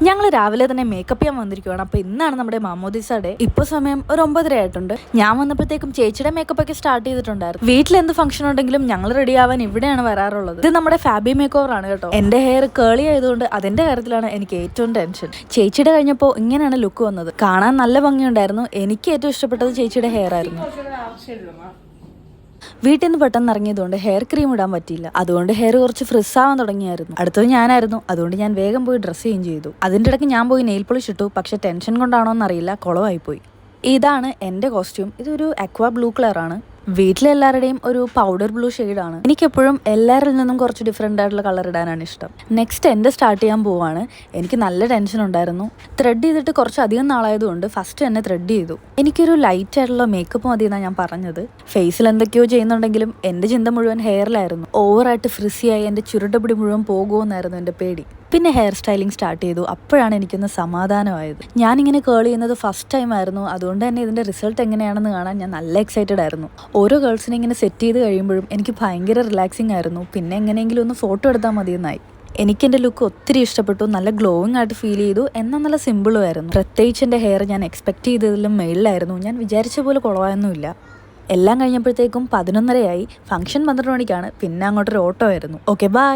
ഞങ്ങൾ രാവിലെ തന്നെ മേക്കപ്പ് ചെയ്യാൻ വന്നിരിക്കുകയാണ്. അപ്പോൾ ഇന്നാണ് നമ്മുടെ മാമോദിസ ഡേ. ഇപ്പോൾ സമയം ഒരു 9:30 ആയിട്ടുണ്ട്. ഞാൻ വന്നപ്പോഴത്തേക്കും ചേച്ചിയുടെ മേക്കപ്പ് ഒക്കെ സ്റ്റാർട്ട് ചെയ്തിട്ടുണ്ടായിരുന്നു. വീട്ടിൽ എന്ത് ഫംഗ്ഷൻ ഉണ്ടെങ്കിലും ഞങ്ങൾ റെഡി ആവാൻ ഇവിടെയാണ് വരാറുള്ളത്. ഇത് നമ്മുടെ ഫാബി മേക്ക് ഓവർ ആണ് കേട്ടോ. എന്റെ ഹെയർ കേളി ആയതുകൊണ്ട് അതിന്റെ കാര്യത്തിലാണ് എനിക്ക് ഏറ്റവും ടെൻഷൻ. ചേച്ചിയുടെ കഴിഞ്ഞപ്പോൾ ഇങ്ങനെയാണ് ലുക്ക് വന്നത്. കാണാൻ നല്ല ഭംഗിയുണ്ടായിരുന്നു. എനിക്ക് ഏറ്റവും ഇഷ്ടപ്പെട്ടത് ചേച്ചിയുടെ ഹെയർ ആയിരുന്നു. വീട്ടിൽ നിന്ന് പെട്ടെന്ന് ഇറങ്ങിയതുകൊണ്ട് ഹെയർ ക്രീം ഇടാൻ പറ്റിയില്ല. അതുകൊണ്ട് ഹെയർ കുറച്ച് ഫ്രിസ് ആവാൻ തുടങ്ങിയായിരുന്നു. അടുത്തത് ഞാനായിരുന്നു. അതുകൊണ്ട് ഞാൻ വേഗം പോയി ഡ്രസ്സ് ചേഞ്ച് ചെയ്തു. അതിൻ്റെ ഇടയ്ക്ക് ഞാൻ പോയി നെയിൽ പോളിഷ് ഇട്ടു. പക്ഷെ ടെൻഷൻ കൊണ്ടാണോ എന്നറിയില്ല, കുളമായിപ്പോയി. ഇതാണ് എൻ്റെ കോസ്റ്റ്യൂം. ഇതൊരു അക്വാ ബ്ലൂ കളറാണ്. വീട്ടിലെല്ലാവരുടെയും ഒരു പൗഡർ ബ്ലൂ ഷെയ്ഡാണ്. എനിക്കെപ്പോഴും എല്ലാവരിൽ നിന്നും കുറച്ച് ഡിഫറെൻ്റ് ആയിട്ടുള്ള കളർ ഇടാനാണ് ഇഷ്ടം. നെക്സ്റ്റ് എൻ്റെ സ്റ്റാർട്ട് ചെയ്യാൻ പോവാണ്. എനിക്ക് നല്ല ടെൻഷൻ ഉണ്ടായിരുന്നു. ത്രെഡ് ചെയ്തിട്ട് കുറച്ച് അധികം നാളായതുകൊണ്ട് ഫസ്റ്റ് തന്നെ ത്രെഡ് ചെയ്തു. എനിക്കൊരു ലൈറ്റ് ആയിട്ടുള്ള മേക്കപ്പ് മതി എന്നാണ് ഞാൻ പറഞ്ഞത്. ഫേസിൽ എന്തൊക്കെയോ ചെയ്യുന്നുണ്ടെങ്കിലും എൻ്റെ ചിന്ത മുഴുവൻ ഹെയറിലായിരുന്നു. ഓവറായിട്ട് ഫ്രിസിയായി എൻ്റെ ചുരുട്ടപ്പിടി മുഴുവൻ പോകുമെന്നായിരുന്നു എൻ്റെ പേടി. പിന്നെ ഹെയർ സ്റ്റൈലിംഗ് സ്റ്റാർട്ട് ചെയ്തു. അപ്പോഴാണ് എനിക്കൊന്ന് സമാധാനമായത്. ഞാനിങ്ങനെ കേൾ ചെയ്യുന്നത് ഫസ്റ്റ് ടൈം ആയിരുന്നു. അതുകൊണ്ട് തന്നെ ഇതിൻ്റെ റിസൾട്ട് എങ്ങനെയാണെന്ന് കാണാൻ ഞാൻ നല്ല എക്സൈറ്റഡ് ആയിരുന്നു. ഓരോ ഗേൾസിനെ ഇങ്ങനെ സെറ്റ് ചെയ്ത് കഴിയുമ്പോഴും എനിക്ക് ഭയങ്കര റിലാക്സിങ് ആയിരുന്നു. പിന്നെ എങ്ങനെയെങ്കിലും ഒന്ന് ഫോട്ടോ എടുത്താൽ മതിയെന്നായി. എനിക്ക് എൻ്റെ ലുക്ക് ഒത്തിരി ഇഷ്ടപ്പെട്ടു. നല്ല ഗ്ലോയിങ് ആയിട്ട് ഫീൽ ചെയ്തു. എന്നാൽ നല്ല സിമ്പിളും ആയിരുന്നു. പ്രത്യേകിച്ച് എൻ്റെ ഹെയർ ഞാൻ എക്സ്പെക്ട് ചെയ്തതിലും മേളിലായിരുന്നു. ഞാൻ വിചാരിച്ച പോലെ കുളമായൊന്നുമില്ല. എല്ലാം കഴിഞ്ഞപ്പോഴത്തേക്കും 11:30 ആയി. ഫംഗ്ഷൻ 12 മണിക്കാണ്. പിന്നെ അങ്ങോട്ടൊരു ഓട്ടോ ആയിരുന്നു. Okay, by.